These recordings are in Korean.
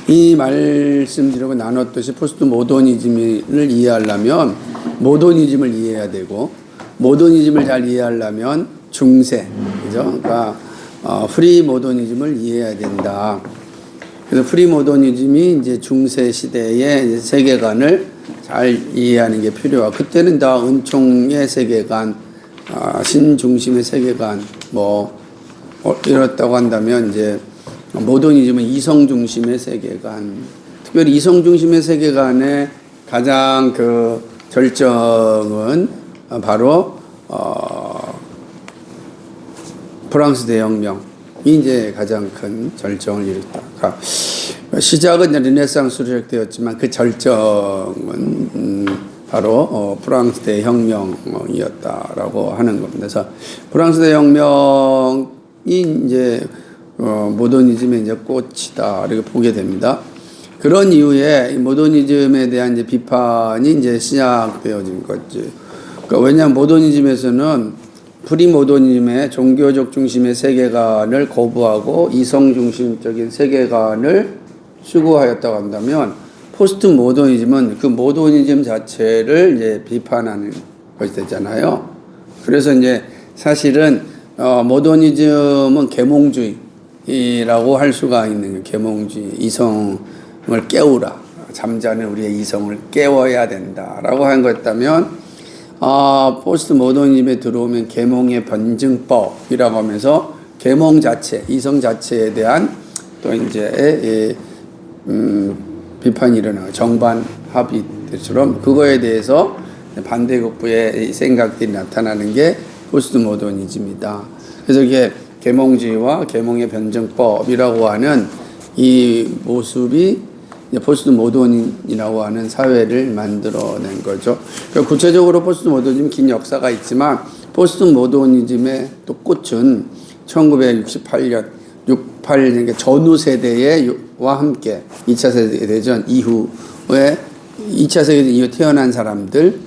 이 말씀드리고 나눴듯이 포스트 모더니즘을 이해하려면 모더니즘을 이해해야 되고, 모더니즘을 잘 이해하려면 중세, 그죠? 그러니까 프리 모더니즘을 이해해야 된다. 그래서 프리 모더니즘이 이제 중세 시대의 세계관을 잘 이해하는 게 필요하고, 그때는 다 은총의 세계관, 신중심의 세계관, 이렇다고 한다면 이제 모더니즘은 이성 중심의 세계관, 특별히 이성 중심의 세계관의 가장 그 절정은 바로 프랑스 대혁명이 이제 가장 큰 절정을 이뤘다. 그러니까 시작은 르네상스로 시작되었지만 그 절정은 바로 프랑스 대혁명이었다라고 하는 겁니다. 그래서 프랑스 대혁명이 이제 모더니즘의 이제 꽃이다 이렇게 보게 됩니다. 그런 이후에 모더니즘에 대한 이제 비판이 이제 시작되어진 거지. 그러니까 왜냐하면 모더니즘에서는 프리모더니즘의 종교적 중심의 세계관을 거부하고 이성 중심적인 세계관을 추구하였다고 한다면, 포스트 모더니즘은 그 모더니즘 자체를 이제 비판하는 것이 되잖아요. 그래서 이제 사실은 모더니즘은 계몽주의라고 할 수가 있는 게, 계몽주의, 이성을 깨우라, 잠자는 우리의 이성을 깨워야 된다라고 한 거였다면, 포스트 모더니즘에 들어오면 계몽의 변증법이라고 하면서 계몽 자체, 이성 자체에 대한 또 이제 비판이 일어나요. 정반 합의처럼 그거에 대해서 반대급부의 생각들이 나타나는 게 포스트 모더니즘이다. 그래서 이게 계몽주의와 계몽의 변증법이라고 하는 이 모습이 포스트 모더니즘이라고 하는 사회를 만들어낸 거죠. 그러니까 구체적으로 포스트 모더니즘 긴 역사가 있지만, 포스트 모더니즘의 또 꽃은 1968년, 68, 그러니까 전후 세대와 함께 2차 세계대전 이후에 2차 세계대전 이후 태어난 사람들이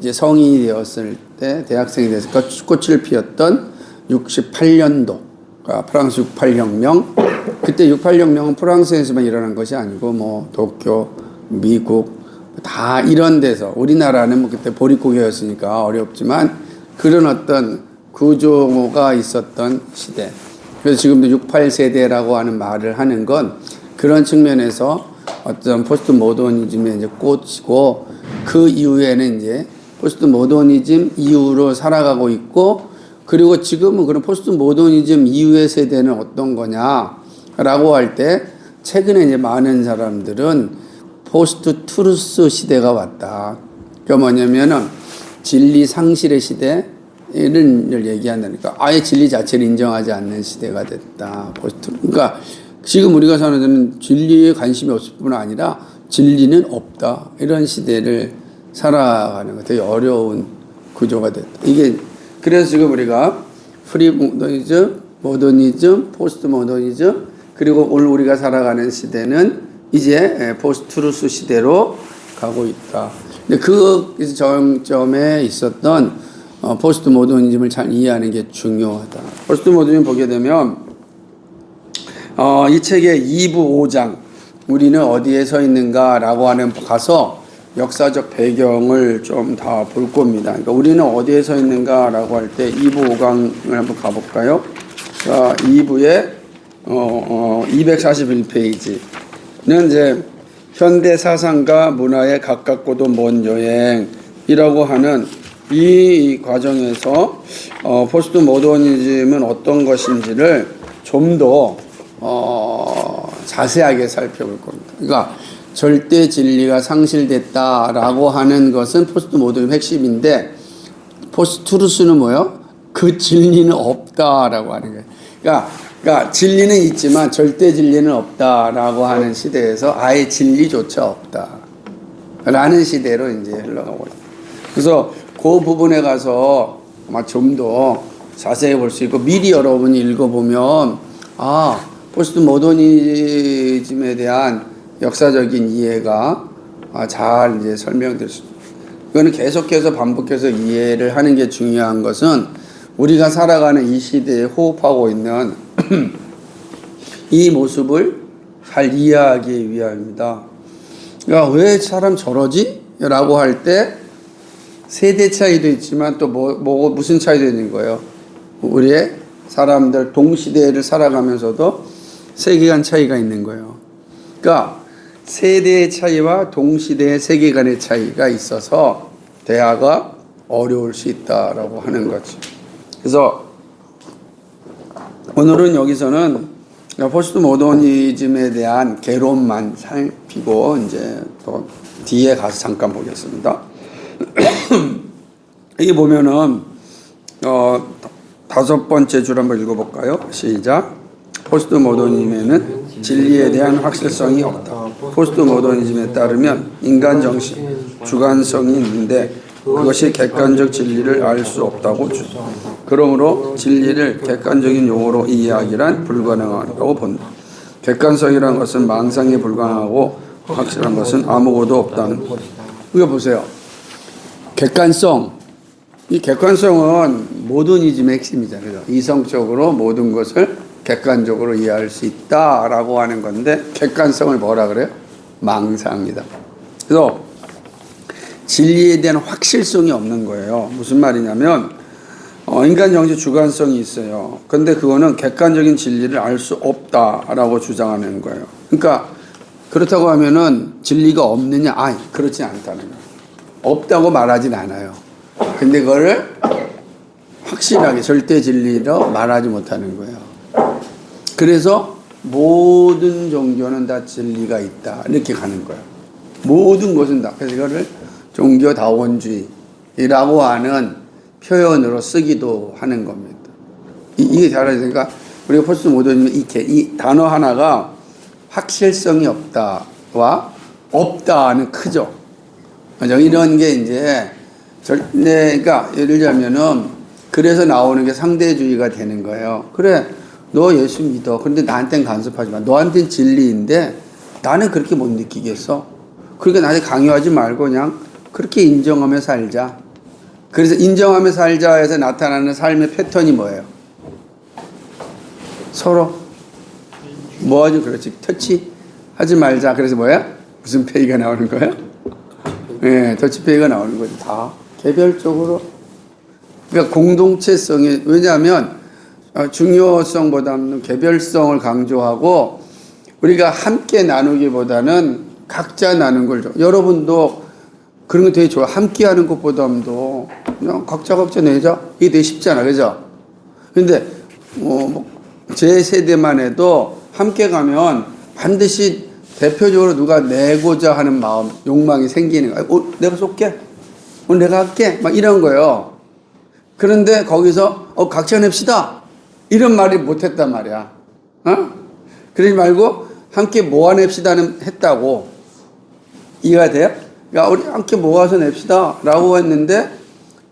이제 성인이 되었을 때, 대학생이 됐을 때 꽃을 피웠던 68년도, 그러니까 프랑스 68혁명. 그때 68혁명은 프랑스에서만 일어난 것이 아니고 도쿄, 미국 다 이런 데서, 우리나라는 그때 보릿고개였으니까 어렵지만 그런 어떤 구조가 있었던 시대. 그래서 지금도 68세대라고 하는 말을 하는 건 그런 측면에서 어떤 포스트 모더니즘의 이제 꽃이고, 그 이후에는 이제 포스트 모더니즘 이후로 살아가고 있고, 그리고 지금은 그런 포스트 모더니즘 이후의 세대는 어떤 거냐라고 할 때, 최근에 이제 많은 사람들은 포스트 트루스 시대가 왔다. 그게 뭐냐면은 진리 상실의 시대를 얘기한다니까. 아예 진리 자체를 인정하지 않는 시대가 됐다. 포스트. 그러니까 지금 우리가 사는 데는 진리에 관심이 없을 뿐 아니라 진리는 없다. 이런 시대를 살아가는 거 되게 어려운 구조가 됐다. 이게 그래서 지금 우리가 프리 모더니즘, 모더니즘, 포스트 모더니즘, 그리고 오늘 우리가 살아가는 시대는 이제 포스트 트루스 시대로 가고 있다. 근데 그 정점에 있었던 포스트 모더니즘을 잘 이해하는 게 중요하다. 포스트 모더니즘 보게 되면 이 책의 2부 5장, 우리는 어디에 서 있는가라고 하는 가서 역사적 배경을 좀 다 볼 겁니다. 그러니까 우리는 어디에 서 있는가라고 할 때 2부 5강을 한번 가볼까요? 자, 2부에 241페이지는 이제 현대 사상과 문화에 가깝고도 먼 여행이라고 하는 이 과정에서 포스트 모더니즘은 어떤 것인지를 좀 더 자세하게 살펴볼 겁니다. 그러니까 절대 진리가 상실됐다라고 하는 것은 포스트 모더니즘 핵심인데, 포스트 트루스는 뭐예요? 그 진리는 없다라고 하는 거예요. 그러니까 진리는 있지만 절대 진리는 없다라고 하는 시대에서 아예 진리조차 없다라는 시대로 이제 흘러가고 있어요. 그래서 그 부분에 가서 아마 좀 더 자세히 볼 수 있고, 미리 여러분이 읽어보면 포스트 모더니즘에 대한 역사적인 이해가 잘 이제 설명될 수 있습니다. 이거는 계속해서 반복해서 이해를 하는 게 중요한 것은, 우리가 살아가는 이 시대에 호흡하고 있는 이 모습을 잘 이해하기 위함입니다. 그러니까 왜 사람 저러지? 라고 할 때 세대 차이도 있지만 또 무슨 차이도 있는 거예요. 우리의 사람들 동시대를 살아가면서도 세계관 차이가 있는 거예요. 그러니까 세대의 차이와 동시대의 세계관의 차이가 있어서 대화가 어려울 수 있다라고 하는 거죠. 그래서 오늘은 여기서는 포스트 모더니즘에 대한 개론만 살피고 이제 또 뒤에 가서 잠깐 보겠습니다. 여기 보면은 5번째 줄 한번 읽어볼까요? 시작. 포스트 모더니즘에는 진리에 대한 확실성이 없다. 포스트 모더니즘에 따르면 인간 정신, 주관성이 있는데 그것이 객관적 진리를 알 수 없다고 주장한다. 그러므로 진리를 객관적인 용어로 이해하기란 불가능하다고 본다. 객관성이라는 것은 망상에 불과하고 확실한 것은 아무것도 없다는 것이다. 이거 보세요. 객관성. 이 객관성은 모더니즘의 핵심이잖아요. 이성적으로 모든 것을 객관적으로 이해할 수 있다라고 하는 건데 객관성을 뭐라 그래요? 망상이다. 그래서 진리에 대한 확실성이 없는 거예요. 무슨 말이냐면 인간 정신 주관성이 있어요. 근데 그거는 객관적인 진리를 알 수 없다라고 주장하는 거예요. 그러니까 그렇다고 하면은 진리가 없느냐? 그렇지 않다는 거예요. 없다고 말하진 않아요. 근데 그거를 확실하게 절대 진리로 말하지 못하는 거예요. 그래서 모든 종교는 다 진리가 있다 이렇게 가는 거예요. 모든 것은 다. 그래서 이거를 종교다원주의라고 하는 표현으로 쓰기도 하는 겁니다. 이게 잘하니까 우리가 포스트 모더니즘 이 단어 하나가 확실성이 없다와 없다는 크죠. 이런 게 이제 그러니까 예를 들자면은 그래서 나오는 게 상대주의가 되는 거예요. 그래, 너 예수 믿어. 근데 나한테는 간섭하지 마. 너한테는 진리인데 나는 그렇게 못 느끼겠어. 그러니까 나한테 강요하지 말고 그냥 그렇게 인정하며 살자. 그래서 인정하며 살자에서 나타나는 삶의 패턴이 뭐예요? 서로 뭐하지? 그렇지. 터치하지 말자. 그래서 뭐야? 무슨 페이가 나오는 거예요? 네, 터치페이가 나오는 거죠. 다 개별적으로. 그러니까 공동체성이, 왜냐하면 중요성보다는 개별성을 강조하고 우리가 함께 나누기보다는 각자 나눈 걸 좋아. 여러분도 그런 거 되게 좋아. 함께 하는 것보다도 그냥 각자 내자. 이게 되게 쉽잖아. 그죠? 근데 제 세대만 해도 함께 가면 반드시 대표적으로 누가 내고자 하는 마음, 욕망이 생기는 거야. 내가 쏠게. 내가 할게. 막 이런 거예요. 그런데 거기서 각자 냅시다. 이런 말이 못했단 말이야. 그러지 말고 함께 모아냅시다는 했다고. 이해가 돼요? 그러니까 우리 함께 모아서 냅시다 라고 했는데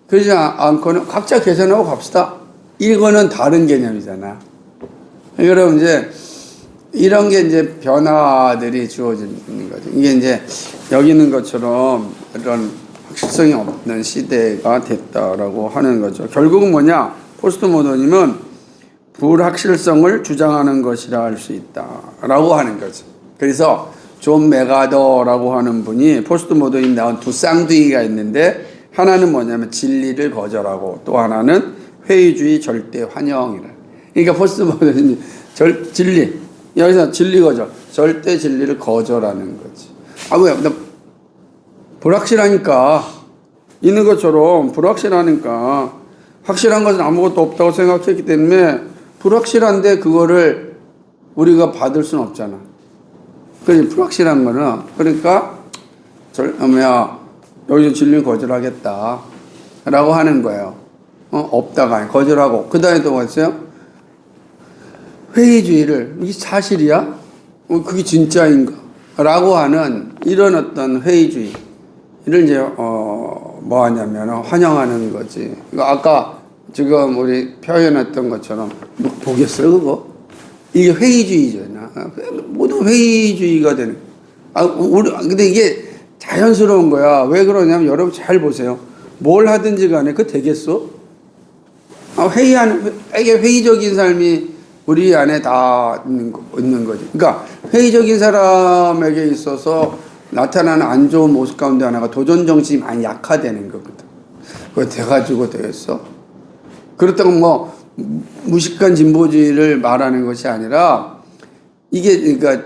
그러지 않고는 각자 계산하고 갑시다. 이거는 다른 개념이잖아. 여러분 이제 이런 게 이제 변화들이 주어지는 거죠. 이게 이제 여기 있는 것처럼 이런 확실성이 없는 시대가 됐다라고 하는 거죠. 결국은 뭐냐? 포스트 모더니즘은 불확실성을 주장하는 것이라 할 수 있다라고 하는 거죠. 그래서 존 메가더라고 하는 분이 포스트 모더니즘 나온 두 쌍둥이가 있는데 하나는 뭐냐면 진리를 거절하고 또 하나는 회의주의 절대 환영이라. 그러니까 포스트 모더니즘 진리 여기서 진리 거절 절대 진리를 거절하는 거지. 왜? 불확실하니까 있는 것처럼 불확실하니까 확실한 것은 아무것도 없다고 생각했기 때문에 불확실한데 그거를 우리가 받을 수는 없잖아. 그래서 불확실한 거는 그러니까 여기서 진리를 거절하겠다 라고 하는 거예요. 없다가 거절하고 그 다음에 또 뭐 있어요? 회의주의를 이게 사실이야? 그게 진짜인가? 라고 하는 이런 어떤 회의주의를 이제 뭐 하냐면 환영하는 거지. 아까 지금 우리 표현했던 것처럼 보겠어요 그거? 이게 회의주의잖아. 모든 회의주의가 되는. 근데 이게 자연스러운 거야. 왜 그러냐면 여러분 잘 보세요. 뭘 하든지 간에 그거 되겠어? 이게 회의적인 삶이 우리 안에 다 있는 거지. 그러니까 회의적인 사람에게 있어서 나타나는 안 좋은 모습 가운데 하나가 도전 정신이 많이 약화되는 거거든. 그거 돼가지고 되겠어? 그렇다고 뭐 무식한 진보주의를 말하는 것이 아니라 이게 그러니까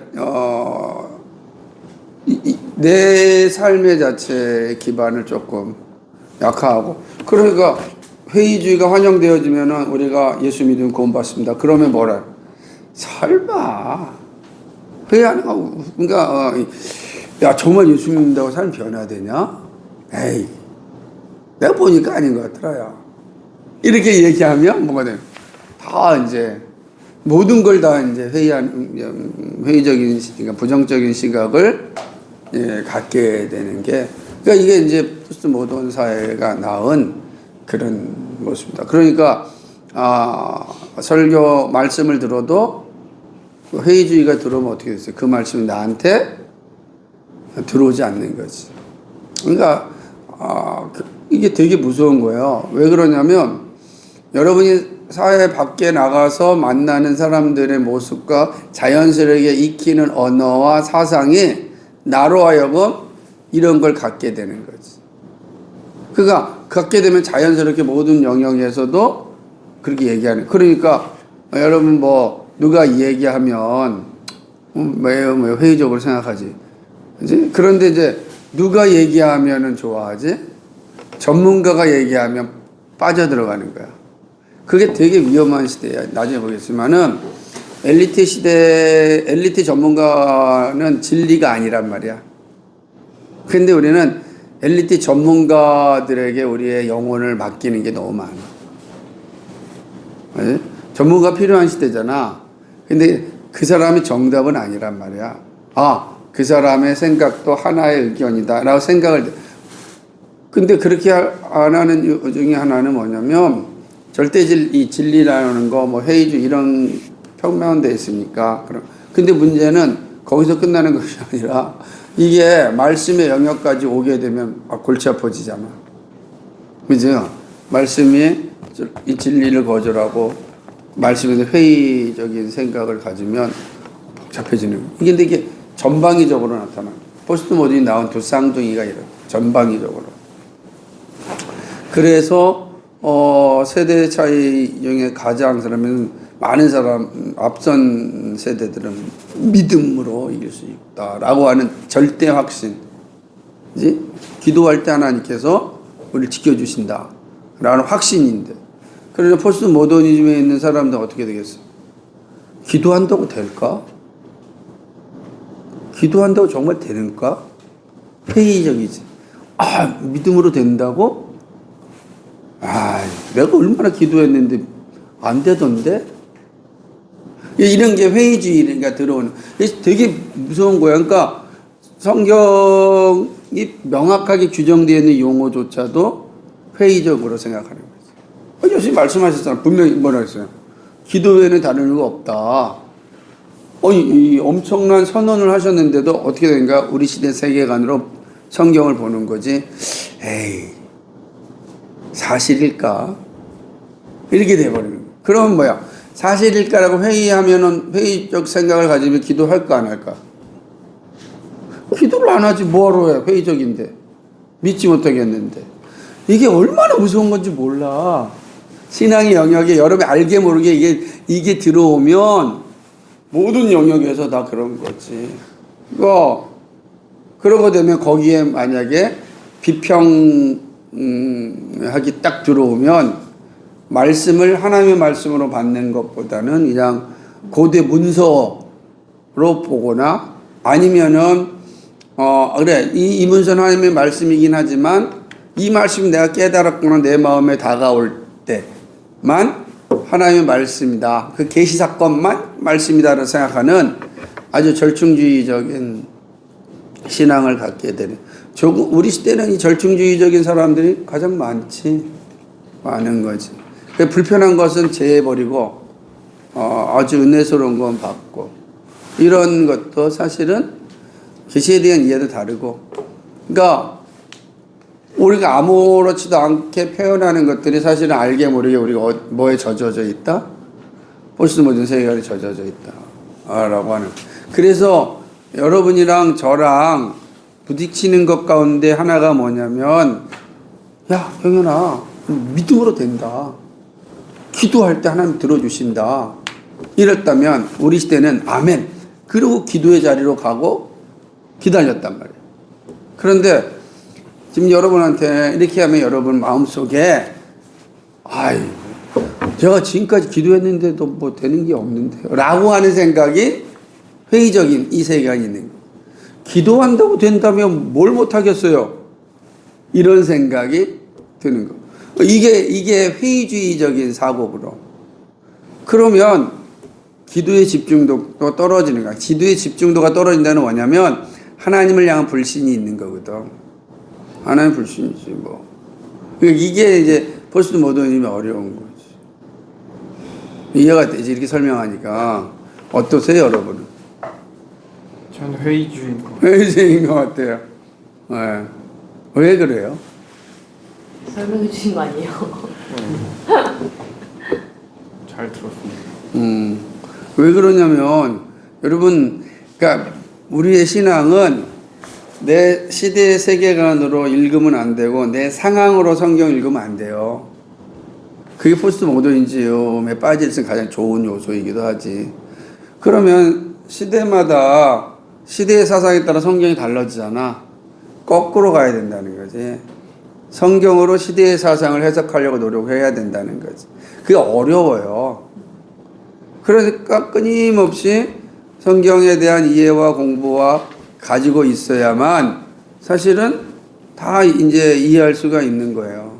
내 삶의 자체의 기반을 조금 약화하고 그러니까 회의주의가 환영되어지면은 우리가 예수 믿으면 구원받습니다. 그러면 뭐라? 설마 회의하는 거 그러니까 야 정말 예수 믿는다고 삶 변화되냐? 에이 내가 보니까 아닌 것 같더라야. 이렇게 얘기하면 뭐가 돼? 다 이제 모든 걸 다 이제 회의적인 그러니까 부정적인 시각을 갖게 되는 게 그러니까 이게 이제 포스트 모던 사회가 낳은 그런 모습입니다. 그러니까 설교 말씀을 들어도 회의주의가 들어오면 어떻게 됐어요? 그 말씀이 나한테 들어오지 않는 거지. 그러니까 이게 되게 무서운 거예요. 왜 그러냐면 여러분이 사회 밖에 나가서 만나는 사람들의 모습과 자연스럽게 익히는 언어와 사상이 나로 하여금 이런 걸 갖게 되는 거지. 그러니까 갖게 되면 자연스럽게 모든 영역에서도 그렇게 얘기하는. 그러니까 여러분 뭐 누가 얘기하면 왜 회의적으로 생각하지. 그지? 그런데 이제 누가 얘기하면은 좋아하지? 전문가가 얘기하면 빠져들어가는 거야. 그게 되게 위험한 시대야. 나중에 보겠지만은 엘리트 전문가는 진리가 아니란 말이야. 근데 우리는 엘리트 전문가들에게 우리의 영혼을 맡기는 게 너무 많아. 그치? 전문가 필요한 시대잖아. 근데 그 사람이 정답은 아니란 말이야. 그 사람의 생각도 하나의 의견이다. 라고 생각을. 근데 그렇게 안 하는 이유 중에 하나는 뭐냐면, 절대 진리라는 거, 뭐 회의주의 이런 평면돼 있으니까. 근데 문제는 거기서 끝나는 것이 아니라, 이게 말씀의 영역까지 오게 되면 골치 아파지잖아. 그죠? 말씀이 이 진리를 거절하고, 말씀에서 회의적인 생각을 가지면 복잡해지는 거예요. 근데 이게 전방위적으로 나타나. 포스트 모던이 나온 두 쌍둥이가 이런 전방위적으로. 그래서 세대 차이 중에 가장 많은 사람 앞선 세대들은 믿음으로 이길 수 있다라고 하는 절대 확신. 이제 기도할 때 하나님께서 우리를 지켜주신다라는 확신인데. 그러나 포스트 모더니즘에 있는 사람들 어떻게 되겠어? 기도한다고 될까? 기도한다고 정말 되는가? 회의적이지. 믿음으로 된다고? 내가 얼마나 기도했는데 안 되던데? 이런 게 회의주의가 들어오는. 되게 무서운 거야. 그러니까 성경이 명확하게 규정되어 있는 용어조차도 회의적으로 생각하는 거지. 예수님 말씀하셨잖아. 분명히 뭐라 했어요? 기도 외에는 다른 이유가 없다. 이 엄청난 선언을 하셨는데도 어떻게 된가? 우리 시대 세계관으로 성경을 보는 거지. 에이, 사실일까? 이렇게 돼버리는 거야. 그러면 뭐야? 사실일까라고 회의하면은 회의적 생각을 가지면 기도할까 안 할까? 기도를 안 하지 뭐하러 해? 회의적인데. 믿지 못하겠는데. 이게 얼마나 무서운 건지 몰라. 신앙의 영역에 여러분이 알게 모르게 이게 들어오면 모든 영역에서 다 그런 거지. 그러고 되면 거기에 만약에 비평하기 딱 들어오면 말씀을 하나님의 말씀으로 받는 것보다는 그냥 고대 문서로 보거나 아니면은 그래 이 문서는 하나님의 말씀이긴 하지만 이 말씀이 내가 깨달았구나 내 마음에 다가올 때만 하나님의 말씀이다. 그 계시 사건만 말씀이다라고 생각하는 아주 절충주의적인 신앙을 갖게 되는. 우리 시대는 이 절충주의적인 사람들이 가장 많은 거지. 불편한 것은 제해버리고 아주 은혜스러운 건 받고 이런 것도 사실은 계시에 대한 이해도 다르고. 그러니까 우리가 아무렇지도 않게 표현하는 것들이 사실은 알게 모르게 우리가 뭐에 젖어져 있다? 포스트 모던 세계관에 젖어져 있다. 라고 하는. 그래서 여러분이랑 저랑 부딪히는 것 가운데 하나가 뭐냐면, 야, 형현아, 믿음으로 된다. 기도할 때 하나님 들어주신다. 이랬다면 우리 시대는 아멘. 그리고 기도의 자리로 가고 기다렸단 말이에요. 그런데 지금 여러분한테 이렇게 하면 여러분 마음속에 아이, 제가 지금까지 기도했는데도 뭐 되는 게 없는데요. 라고 하는 생각이 회의적인 이 세계관이 있는 거예요. 기도한다고 된다면 뭘 못하겠어요. 이런 생각이 드는 거. 이게 회의주의적인 사고로. 그러면 기도의 집중도가 떨어지는 거야. 기도의 집중도가 떨어진다는 뭐냐면 하나님을 향한 불신이 있는 거거든. 하나님 불신이지 뭐. 그러니까 이게 이제 포스트 모더니즘이 어려운 거지. 이해가 되지 이렇게 설명하니까. 어떠세요 여러분은? 저는 회의주의인 것 같아요. 회의주의인 것 같아요. 네. 왜 그래요? 설명해 주신 거 아니에요? 잘 들었습니다. 왜 그러냐면 여러분, 그러니까 우리의 신앙은 내 시대의 세계관으로 읽으면 안 되고 내 상황으로 성경 읽으면 안 돼요. 그게 포스트 모더니즘에 빠질 수 가장 좋은 요소이기도 하지. 그러면 시대마다 시대의 사상에 따라 성경이 달라지잖아. 거꾸로 가야 된다는 거지. 성경으로 시대의 사상을 해석하려고 노력해야 된다는 거지. 그게 어려워요. 그러니까 끊임없이 성경에 대한 이해와 공부와 가지고 있어야만 사실은 다 이제 이해할 수가 있는 거예요.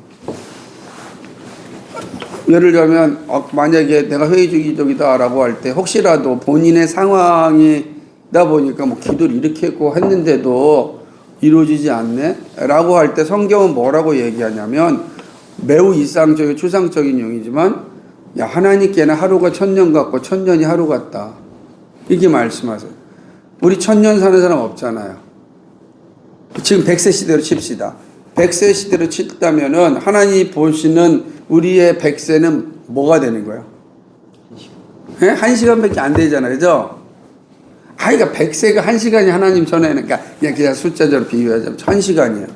예를 들면 만약에 내가 회의주의적이다라고 할 때 혹시라도 본인의 상황이다 보니까 뭐 기도를 이렇게 했고 했는데도 이루어지지 않네? 라고 할 때 성경은 뭐라고 얘기하냐면 매우 일상적이고 추상적인 용이지만 야, 하나님께는 하루가 1000년 같고 1000년이 하루 같다. 이렇게 말씀하세요. 우리 1000년 사는 사람 없잖아요. 지금 100세 시대로 칩시다. 100세 시대로 칠다면은 하나님이 보시는 우리의 100세는 뭐가 되는 거예요? 1시간밖에 안 되잖아요. 그죠? 그러니까 100세가 1시간이 하나님 손에는, 그러니까 그냥 숫자적으로 비유하자면 1000시간이에요.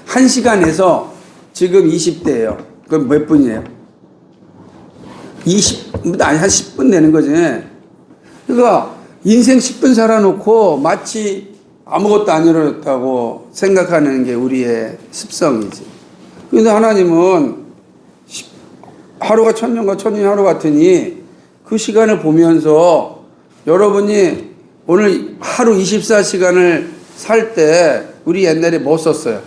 1시간에서 지금 20대예요. 그럼 몇 분이에요? 20, 한 10분 되는 거지. 그러니까 인생 10분 살아놓고 마치 아무것도 안 이루어졌다고 생각하는 게 우리의 습성이지. 그런데 하나님은 하루가 1000년과 1000년이 하루 같으니 그 시간을 보면서 여러분이 오늘 하루 24시간을 살 때 우리 옛날에 뭐 썼어요?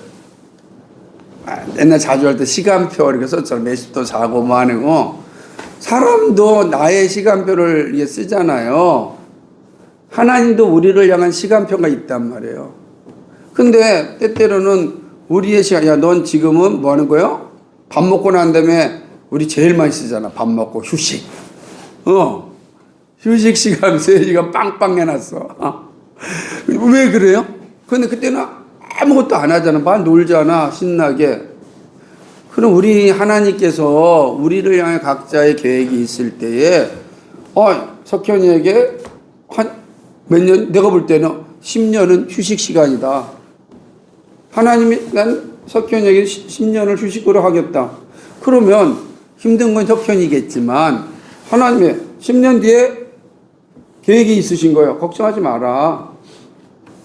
옛날 자주 할 때 시간표 이렇게 썼잖아요. 몇 시도 자고 뭐 하는 거. 사람도 나의 시간표를 쓰잖아요. 하나님도 우리를 향한 시간표가 있단 말이에요. 근데 때때로는 우리의 시간, 야, 넌 지금은 뭐 하는 거예요? 밥 먹고 난 다음에 우리 제일 많이 쓰잖아. 밥 먹고 휴식. 휴식 시간 3시간 빵빵 해놨어. 왜 그래요? 근데 그때는 아무것도 안 하잖아. 막 놀잖아. 신나게. 그럼 우리 하나님께서 우리를 향해 각자의 계획이 있을 때에 석현이에게 한 몇 년, 내가 볼 때는 10년은 휴식 시간이다. 하나님이 난 석현이에게 10년을 휴식으로 하겠다. 그러면 힘든 건 석현이겠지만 하나님의 10년 뒤에 계획이 있으신 거예요. 걱정하지 마라.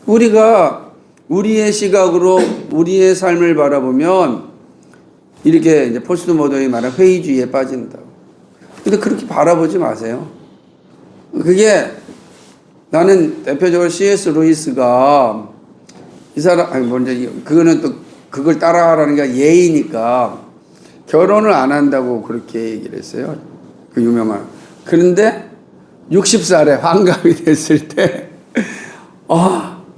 우리가 우리의 시각으로 우리의 삶을 바라보면 이렇게 이제 포스트 모더니 말한 회의주의에 빠진다고. 근데 그렇게 바라보지 마세요. 그게 나는 대표적으로 C.S. 루이스가 이 사람, 아니, 먼저, 그거는 또 그걸 따라하라는 게 예의니까 결혼을 안 한다고 그렇게 얘기를 했어요. 그 유명한. 그런데 60살에 환갑이 됐을 때,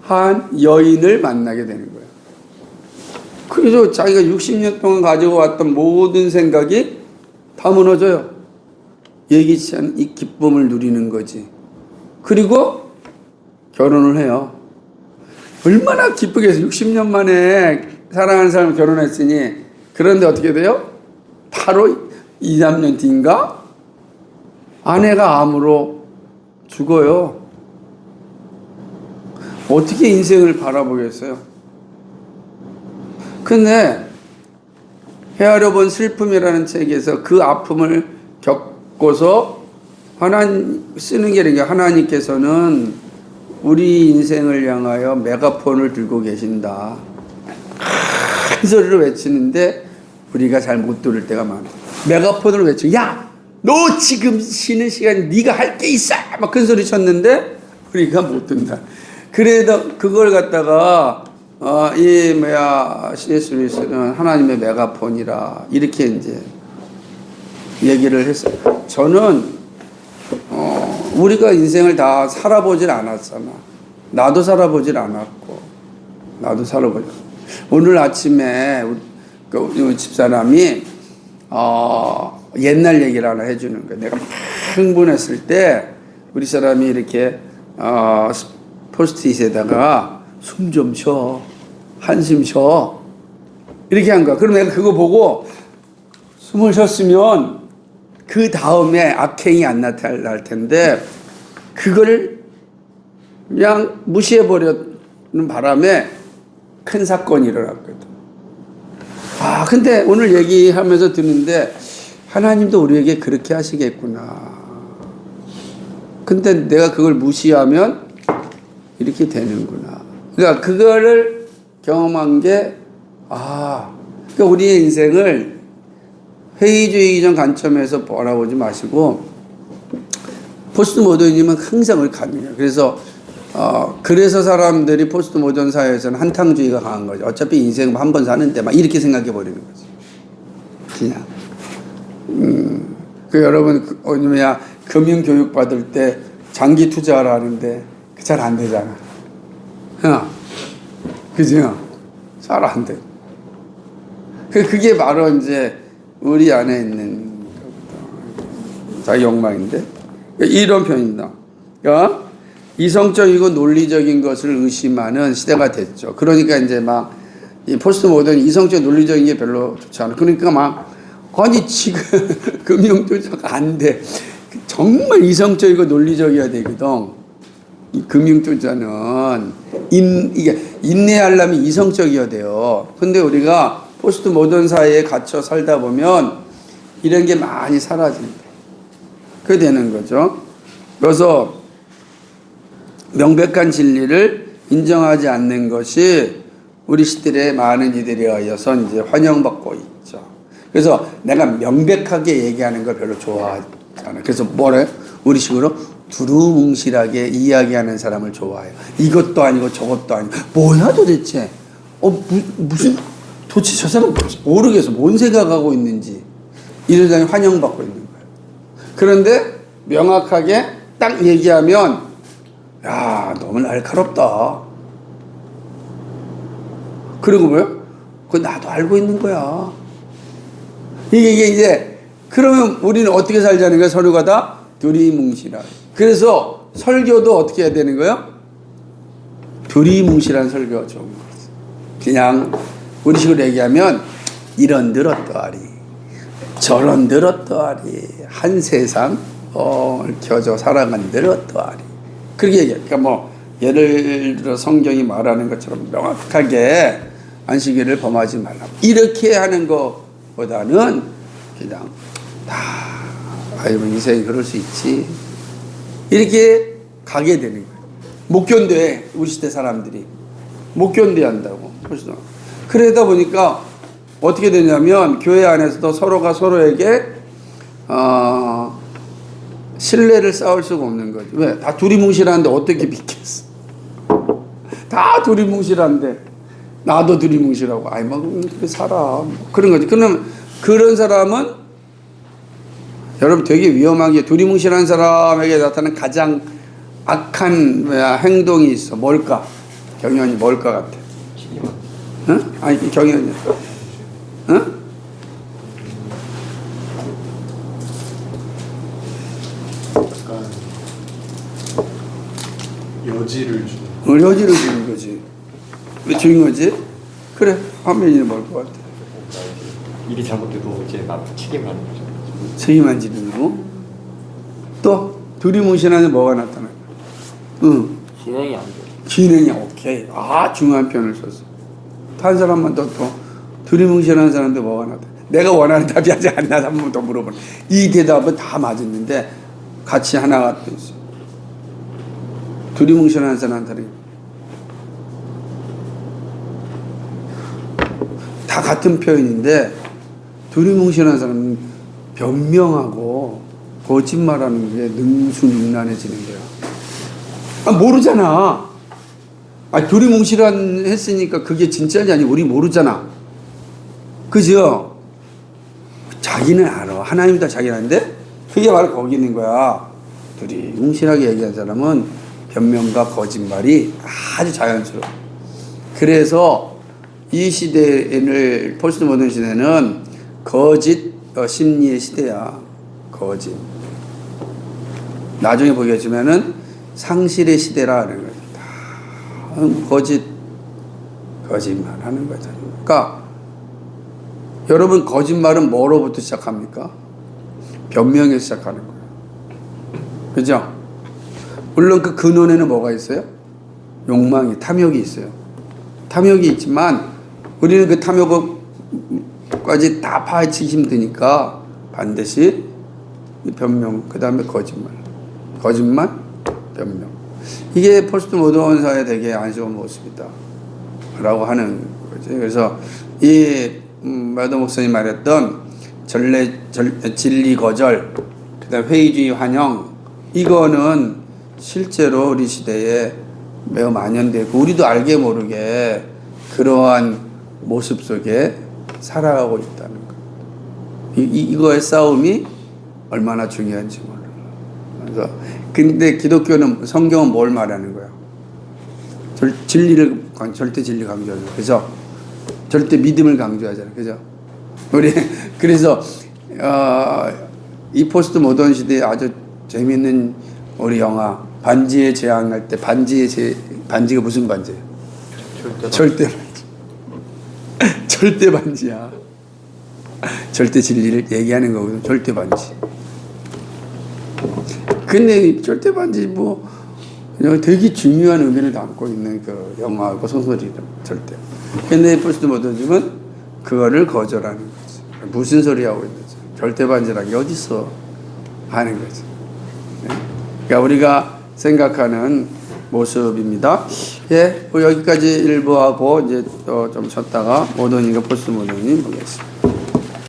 한 여인을 만나게 되는 거예요. 그래서 자기가 60년 동안 가지고 왔던 모든 생각이 다 무너져요. 예기치 않은 이 기쁨을 누리는 거지. 그리고 결혼을 해요. 얼마나 기쁘게 해서 60년 만에 사랑하는 사람을 결혼했으니, 그런데 어떻게 돼요? 바로 2, 3년 뒤인가? 아내가 암으로 죽어요. 어떻게 인생을 바라보겠어요? 근데 헤아려 본 슬픔이라는 책에서 그 아픔을 겪고서 하나님 쓰는 게 이런 하나님께서는 우리 인생을 향하여 메가폰을 들고 계신다. 큰 소리로 외치는데 우리가 잘 못 들을 때가 많아. 메가폰으로 외치고 야! 너 지금 쉬는 시간 네가 할 게 있어! 막 큰 소리 쳤는데 우리가 못 듣는다. 그래도 그걸 갖다가 C.S. 루이스는 하나님의 메가폰이라 이렇게 이제 얘기를 했어요. 저는 우리가 인생을 다 살아보질 않았잖아. 나도 살아보질 않았고, 오늘 아침에 우리 집사람이 옛날 얘기를 하나 해주는 거야. 내가 막 흥분했을 때 우리 사람이 이렇게 포스트잇에다가 숨 좀 쉬어, 한숨 쉬어 이렇게 한 거야. 그럼 내가 그거 보고 숨을 쉬었으면 그 다음에 악행이 안 나타날 텐데 그걸 그냥 무시해버리는 바람에 큰 사건이 일어났거든. 근데 오늘 얘기하면서 듣는데 하나님도 우리에게 그렇게 하시겠구나. 근데 내가 그걸 무시하면 이렇게 되는구나. 그러니까 그거를 경험한 게 그러니까 우리의 인생을 회의주의적 관점에서 바라보지 마시고 포스트 모더니즘은 항상 우리 가능해요. 그래서 사람들이 포스트 모던 사회에서는 한탕주의가 강한 거죠. 어차피 인생 한 번 사는데 막 이렇게 생각해 버리는 거지. 그냥. 여러분 금융 교육 받을 때 장기 투자하라 하는데 잘 안 되잖아. 그죠? 잘 안 돼. 그게 바로 이제 우리 안에 있는 자기 욕망인데 이런 편입니다. 그러니까 이성적이고 논리적인 것을 의심하는 시대가 됐죠. 그러니까 이제 막 이 포스트 모던 이성적 논리적인 게 별로 좋지 않아. 그러니까 아니 지금 금융 투자가 안 돼. 정말 이성적이고 논리적이어야 되거든. 이 금융 투자는 이게 인내하려면 이성적이어야 돼요. 근데 우리가 포스트 모던 사회에 갇혀 살다 보면 이런 게 많이 사라진다. 그게 되는 거죠. 그래서 명백한 진리를 인정하지 않는 것이 우리 시대의 많은 이들에 의해서 이제 환영받고 있죠. 그래서 내가 명백하게 얘기하는 걸 별로 좋아하잖아. 그래서 뭐래? 우리 식으로 두루뭉실하게 이야기하는 사람을 좋아해요. 이것도 아니고 저것도 아니고 뭐야 도대체? 무슨 도대체 저 사람 모르겠어. 뭔 생각하고 있는지 이런 사람이 환영받고 있는 거예요. 그런데 명확하게 딱 얘기하면 야 너무 날카롭다. 그리고 뭐요? 그거 나도 알고 있는 거야. 이게 이제 그러면 우리는 어떻게 살자는 거야? 서로가 다 두리뭉실하게. 그래서 설교도 어떻게 해야 되는 거예요? 두리뭉실한 설교가 좋은 거지. 그냥 우리 식으로 얘기하면 이런들 어떠하리 저런들 어떠하리 한 세상 얽혀져 살아간들 어떠하리 그렇게 얘기해. 그러니까 예를 들어 성경이 말하는 것처럼 명확하게 안식일을 범하지 말라 이렇게 하는 것보다는 그냥 인생이 그럴 수 있지 이렇게 가게 되는 거예요. 못 견뎌해. 우리 시대 사람들이 못 견뎌야 한다고. 그러다 보니까 어떻게 되냐면 교회 안에서도 서로가 서로에게 신뢰를 쌓을 수가 없는 거죠. 왜? 다 두리뭉실한데 어떻게 믿겠어? 다 두리뭉실한데 나도 두리뭉실하고 그렇게 살아. 그런 거지. 그러면 그런 사람은 여러분 되게 위험한 게 두리뭉실한 사람에게 나타나는 가장 악한 행동이 있어. 뭘까? 경연이 뭘까 같아? 응? 아니 경연이. 응? 약간 여지를 주는. 여지를 주는 거지. 왜 주는 거지? 그래 화면이 뭘 것 같아? 일이 잘못돼도 이제 나한테 책임을 하는 거죠. 책임 안 지는 거? 두리뭉실하면 뭐가 나타나요? 응. 진행이 안 돼. 기능이 오케이. 아, 중요한 표현을 썼어. 다른 사람만 또 두리뭉실한 사람한테 뭐가 나타나? 내가 원하는 답이 아직 안 나서 한 번 더 물어보네. 이 대답은 다 맞았는데 같이 하나가 또 있어. 두리뭉실한 사람한테 다 같은 표현인데 두리뭉실한 사람은 변명하고 거짓말하는 게 능수능란해지는 거야. 아, 모르잖아. 아, 두리뭉실한 했으니까 그게 진짜인지 아니 우리 모르잖아. 그죠? 자기는 알아. 하나님이 다 자기는 아는데 그게 바로 거기 있는 거야. 두리뭉실하게 얘기한 사람은 변명과 거짓말이 아주 자연스러워. 그래서 이 시대를 포스트 모던 시대는 거짓 심리의 시대야. 거짓. 나중에 보겠지만은 상실의 시대라 하는 거죠. 다 거짓말 하는 거죠. 그러니까 여러분 거짓말은 뭐로부터 시작합니까? 변명에서 시작하는 거예요. 그죠? 물론 그 근원에는 뭐가 있어요? 욕망이, 탐욕이 있어요. 탐욕이 있지만 우리는 그 탐욕까지 다 파헤치기 힘드니까 반드시 변명, 그 다음에 거짓말, 변명. 이게 포스트 모던 사회의 되게 안 좋은 모습이다 라고 하는 거죠. 그래서 이 마더 목사님 말했던 진리 거절, 그 다음에 회의주의 환영, 이거는 실제로 우리 시대에 매우 만연되고 우리도 알게 모르게 그러한 모습 속에 살아가고 있다는 것. 이거의 싸움이 얼마나 중요한지 몰라요. 그래서 근데 기독교는 성경은 뭘 말하는 거야? 진리를 절대 진리 강조하죠. 그죠? 절대 믿음을 강조하잖아요. 그죠? 우리 그래서 이 포스트 모던 시대에 아주 재미있는 우리 영화 반지의 제왕 할 때 반지가 무슨 반지예요? 절대 반지. 절대 반지야. 절대 진리를 얘기하는 거거든. 절대 반지. 근데 절대 반지 뭐 되게 중요한 의미를 담고 있는 그 영화고 소설이다. 절대. 근데 포스트 모더니즘은 그거를 거절하는 거지. 무슨 소리 하고 있는 거지? 절대 반지라는 게 어디 있어? 하는 거지. 그러니까 우리가 생각하는 모습입니다. 예, 여기까지 일부하고 이제 좀 쉬었다가 모더니과 포스트 모더니 보겠습니다.